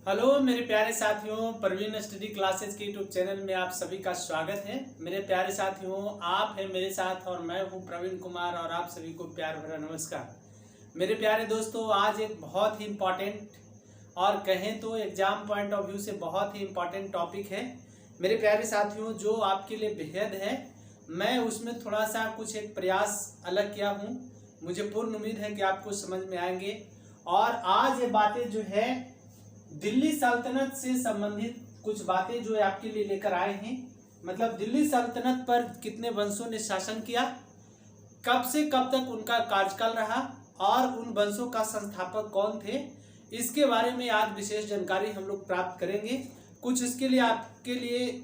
Hello मेरे प्यारे साथियों, प्रवीण स्टडी क्लासेस के यूट्यूब चैनल में आप सभी का स्वागत है। मेरे प्यारे साथियों, आप हैं मेरे साथ और मैं हूं प्रवीण कुमार और आप सभी को प्यार भरा नमस्कार। मेरे प्यारे दोस्तों, आज एक बहुत ही इम्पॉर्टेंट और कहें तो एग्जाम पॉइंट ऑफ व्यू से बहुत ही इम्पॉर्टेंट टॉपिक है मेरे प्यारे साथियों, जो आपके लिए बेहद है। मैं उसमें थोड़ा सा कुछ एक प्रयास अलग किया हूँ। मुझे पूर्ण उम्मीद है कि आपको समझ में आएंगे। और आज ये बातें जो है दिल्ली सल्तनत से संबंधित कुछ बातें जो है आपके लिए लेकर आए हैं। मतलब दिल्ली सल्तनत पर कितने वंशों ने शासन किया, कब से कब तक उनका कार्यकाल रहा और उन वंशों का संस्थापक कौन थे, इसके बारे में आज विशेष जानकारी हम लोग प्राप्त करेंगे। कुछ इसके लिए आपके लिए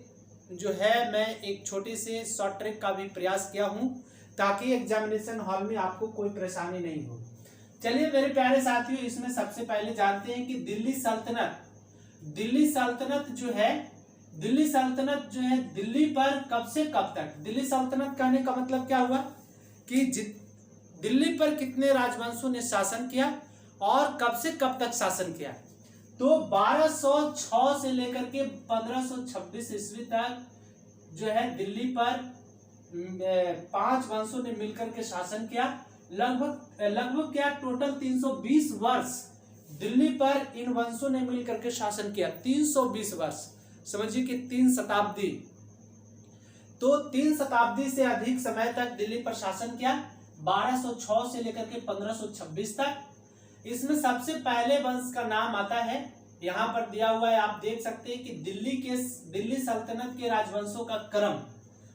जो है मैं एक छोटे से शॉर्ट ट्रिक का भी प्रयास किया हूँ ताकि एग्जामिनेशन हॉल में आपको कोई परेशानी नहीं हो। चलिए मेरे प्यारे साथियों, इसमें सबसे पहले जानते हैं कि दिल्ली सल्तनत जो है दिल्ली पर कब से कब तक। दिल्ली सल्तनत कहने का मतलब क्या हुआ कि दिल्ली पर कितने राजवंशों ने शासन किया और कब से कब तक शासन किया। तो 1206 से लेकर के 1526 ईस्वी तक जो है दिल्ली पर 5 वंशों ने मिलकर के शासन किया। लगभग क्या टोटल 320 वर्ष दिल्ली पर इन वंशों ने मिलकर के शासन किया। 320 वर्ष समझिए कि 3 शताब्दी। तो 3 शताब्दी से अधिक समय तक दिल्ली पर शासन किया, 1206 से लेकर के 1526 तक। इसमें सबसे पहले वंश का नाम आता है, यहाँ पर दिया हुआ है, आप देख सकते हैं कि दिल्ली सल्तनत के राजवंशों का क्रम,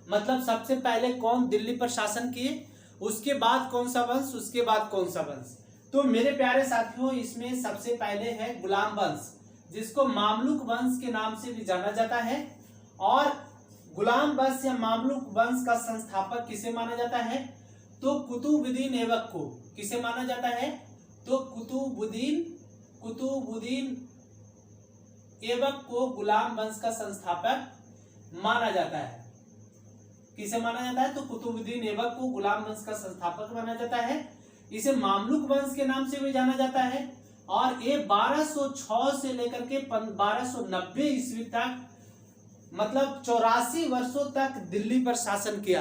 मतलब सबसे पहले कौन दिल्ली पर शासन किए, उसके बाद कौन सा वंश, उसके बाद कौन सा वंश। तो मेरे प्यारे साथियों, इसमें सबसे पहले है गुलाम वंश, जिसको मामलुक वंश के नाम से भी जाना जाता है। और गुलाम वंश या मामलुक वंश का संस्थापक किसे माना जाता है, तो कुतुबुद्दीन ऐबक को। किसे माना जाता है, तो कुतुबुद्दीन ऐबक को गुलाम वंश का संस्थापक माना जाता है। किसे माना जाता है, तो कुतुबुद्दीन ऐबक को गुलाम वंश का संस्थापक माना जाता है। इसे मामलुक वंश के नाम से भी जाना जाता है। और ये 1206 से लेकर के 1290 ईस्वी तक, मतलब 84 वर्षों तक दिल्ली पर शासन किया।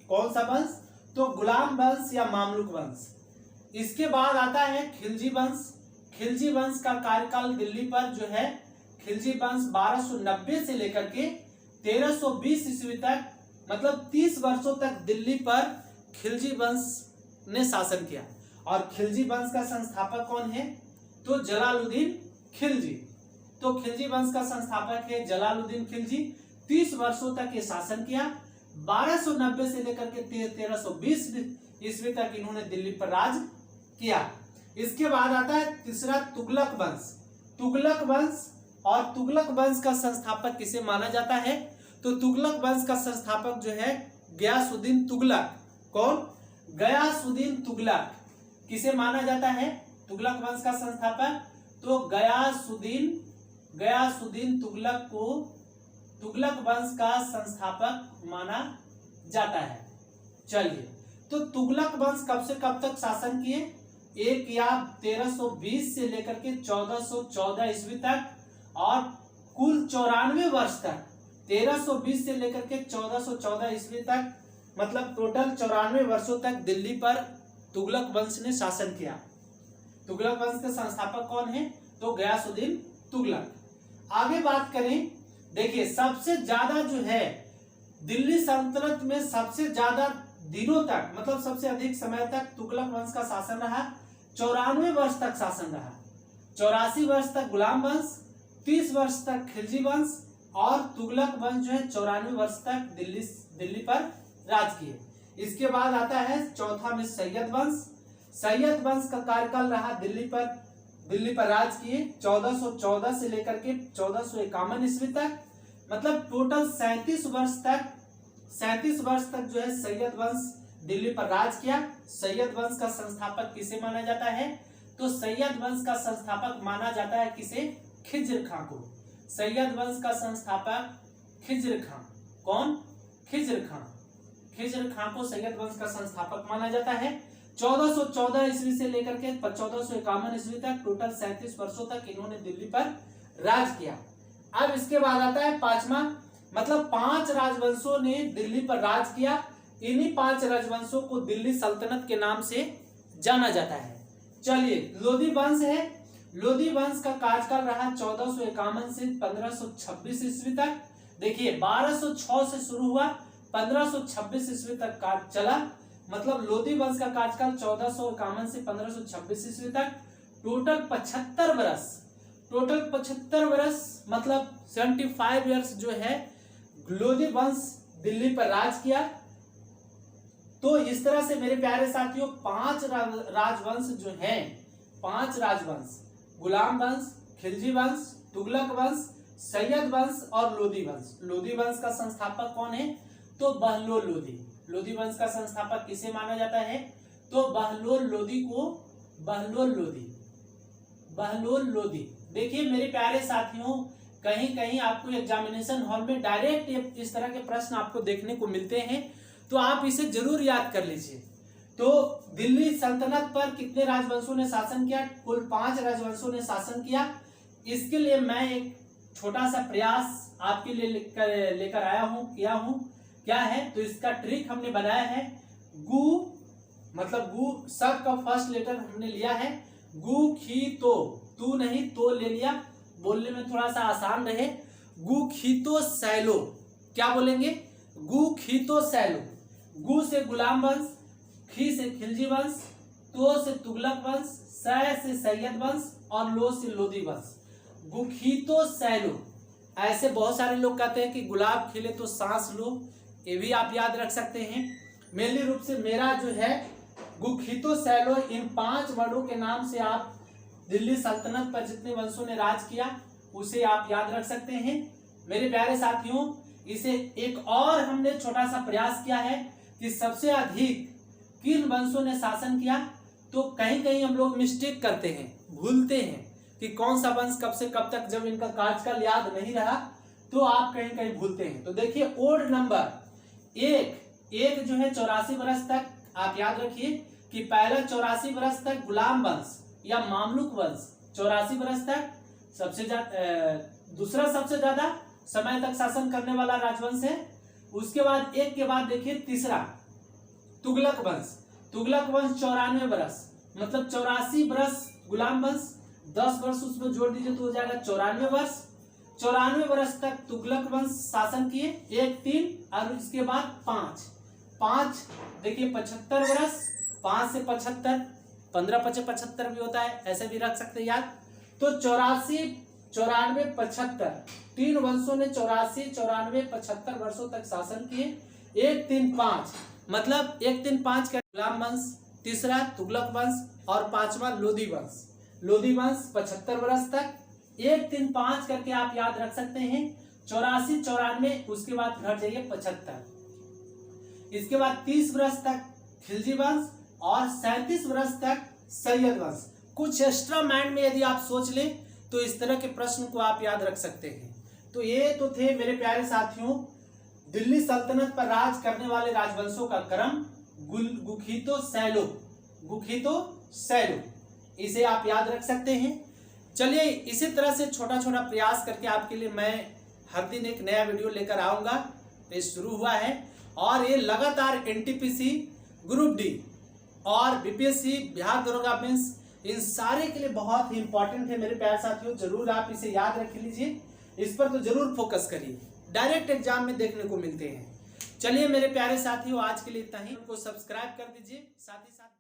कौन सा वंश, तो गुलाम वंश या मामलुक वंश। इसके बाद आता है खिलजी वंश। खिलजी वंश का कार्यकाल दिल्ली पर जो है, खिलजी वंश 1290 से लेकर के 1320 ईस्वी तक, मतलब 30 वर्षों तक दिल्ली पर खिलजी वंश ने शासन किया। और खिलजी वंश का संस्थापक कौन है, तो जलालुद्दीन खिलजी। तो खिलजी वंश का संस्थापक है जलालुद्दीन खिलजी। 30 वर्षों तक ये शासन किया। 1290 से लेकर के 1320 ईस्वी तक इन्होंने दिल्ली पर राज किया। इसके बाद आता है तीसरा तुगलक वंश। तुगलक वंश, और तुगलक वंश का संस्थापक किसे माना जाता है, तो तुगलक वंश का संस्थापक जो है गयासुद्दीन तुगलक। कौन, गयासुद्दीन तुगलक। किसे माना जाता है, तुगलक वंश का संस्थापक, तो गयासुद्दीन तुगलक को तुगलक वंश का संस्थापक माना जाता है। चलिए, तो तुगलक वंश कब से कब तक शासन किए, एक या 1320 से लेकर के 1414 ईस्वी तक, और कुल 94 वर्ष तक, 1320 से लेकर के 1414 ईस्वी तक, मतलब टोटल 94 वर्षों तक दिल्ली पर तुगलक वंश ने शासन किया। तुगलक वंश के संस्थापक कौन है, तो गयासुद्दीन तुगलक। आगे बात करें, देखिए सबसे ज्यादा जो है दिल्ली सल्तनत में सबसे ज्यादा दिनों तक, मतलब सबसे अधिक समय तक तुगलक वंश का शासन रहा। 94 वर्ष तक शासन रहा। 84 वर्ष तक गुलाम वंश, 30 वर्ष तक खिलजी वंश, और तुगलक वंश जो है 94 वर्ष तक दिल्ली पर राज किए। इसके बाद आता है चौथा में सैयद वंश। सैयद वंश का कार्यकाल रहा दिल्ली पर राज किए 1414 से लेकर के 1451 ईस्वी तक, मतलब टोटल 37 वर्ष तक जो है सैयद वंश दिल्ली पर राज किया। सैयद वंश का संस्थापक किसे माना जाता है, तो सैयद वंश का संस्थापक माना जाता है किसे, खिज्र खां को। सैयद वंश का संस्थापक खिज्र खां। कौन, खिज्र खां को सैयद वंश का संस्थापक माना जाता है। 1414 ईस्वी से लेकर के 1451 ईस्वी तक टोटल 37 वर्षों तक इन्होंने दिल्ली पर राज किया। अब इसके बाद आता है पांचवा, मतलब 5 राजवंशों ने दिल्ली पर राज किया। इन्हीं 5 राजवंशों को दिल्ली सल्तनत के नाम से जाना जाता है। चलिए, लोधी वंश है। लोधी वंश का कार्यकाल रहा 1451 से 1526 ईस्वी तक। देखिए 1206 से शुरू हुआ, 1526 ईस्वी तक काल चला। मतलब लोधी वंश का कार्यकाल 1451 से 1526 ईस्वी तक, टोटल 75 वर्ष। टोटल 75 वर्ष मतलब 75 ईयर्स जो है लोधी वंश दिल्ली पर राज किया। तो इस तरह से मेरे प्यारे साथियों 5 राजवंश जो हैं, 5 राजवंश, गुलाम वंश, खिलजी वंश, तुगलक वंश, सैयद वंश और लोधी वंश। लोधी वंश का संस्थापक कौन है? तो बहलोल लोधी। लोधी वंश का संस्थापक किसे माना जाता है? तो बहलोल लोधी को बहलोल लोधी, बहलोल लोधी। देखिए मेरे प्यारे साथियों, कहीं कहीं आपको एग्जामिनेशन हॉल में डायरेक्ट इस तरह के प्रश्न आपको देखने को मिलते हैं, तो आप इसे जरूर याद कर लीजिए। तो दिल्ली सल्तनत पर कितने राजवंशों ने शासन किया? कुल 5 राजवंशों ने शासन किया। इसके लिए मैं एक छोटा सा प्रयास आपके लिए लेकर आया हूं, किया हूं। क्या है? तो इसका ट्रिक हमने बनाया है। गु मतलब गु सब का फर्स्ट लेटर हमने लिया है। गु खी तो, तू नहीं तो ले लिया, बोलने में थोड़ा सा आसान रहे। गु खीतो सैलो, क्या बोलेंगे? गु खीतो सैलो। गु से गुलाम वंश, खी से खिलजी वंश, तो से तुगलक वंश, सै से सैयद वंश और लो से लोधी वंश। गुखीतो सैलो। ऐसे बहुत सारे लोग कहते हैं कि गुलाब खिले तो सांस लो, ये भी आप याद रख सकते हैं। मेनली रूप से मेरा जो है गुखीतो सैलो, इन 5 वर्डों के नाम से आप दिल्ली सल्तनत पर जितने वंशों ने राज किया उसे आप याद रख सकते हैं। मेरे प्यारे साथियों, इसे एक और हमने छोटा सा प्रयास किया है कि सबसे अधिक किन वंशों ने शासन किया। तो कहीं कहीं हम लोग मिस्टेक करते हैं, भूलते हैं कि कौन सा वंश कब से कब तक, जब इनका कार्यकाल याद नहीं रहा तो आप कहीं कहीं भूलते हैं। तो देखिए ओड नंबर एक जो है 84 वर्ष तक आप याद रखिए कि पहला 84 वर्ष तक गुलाम वंश या मामलुक वंश 84 वर्ष तक सबसे दूसरा सबसे ज्यादा समय तक शासन करने वाला राजवंश है। उसके बाद एक के बाद देखिए तीसरा तुगलक वंश। तुगलक वंश 94 वर्ष, मतलब 84 वर्ष गुलाम वंश, 10 वर्ष उसमें जोड़ दीजिए तो हो जाएगा 94 वर्ष। 94 वर्ष तक तुगलक वंश शासन किए, 1 3 और इसके बाद 5 देखिए 75 वर्ष, 5 से 75, 15 5 75 भी होता है, ऐसे भी रख सकते हैं याद। तो 84 94 75 3 वंशों ने 84 94 75 वर्षों तक शासन किए। 1 3 5 मतलब 1 3 5 का गुलाम वंश, तीसरा तुगलक वंश और 5वां लोधी वंश। लोधी वंश 75 वर्ष तक, 1 3 5 करके आप याद रख सकते हैं। 84 94 उसके बाद घट जाइए 75। इसके बाद 30 वर्ष तक खिलजी वंश और 37 वर्ष तक सैयद वंश। कुछ एक्स्ट्रा माइंड में यदि आप सोच लें तो इस तरह के प्रश्न को आप याद रख सकते हैं। तो ये तो थे मेरे प्यारे साथियों दिल्ली सल्तनत पर राज करने वाले राजवंशों का क्रम। गुखीतो सैलो, गुखीतो सैलो, इसे आप याद रख सकते हैं। चलिए इसी तरह से छोटा छोटा प्रयास करके आपके लिए मैं हर दिन एक नया वीडियो लेकर आऊंगा। ये शुरू हुआ है और ये लगातार एनटीपीसी, ग्रुप डी और बीपीएससी, बिहार दरोगा मेंस, इन सारे के लिए बहुत ही इंपॉर्टेंट है मेरे प्यारे साथियों। जरूर आप इसे याद रख लीजिए, इस पर तो जरूर फोकस करिए, डायरेक्ट एग्जाम में देखने को मिलते हैं। चलिए मेरे प्यारे साथियों आज के लिए इतना ही। को सब्सक्राइब कर दीजिए, साथ ही साथ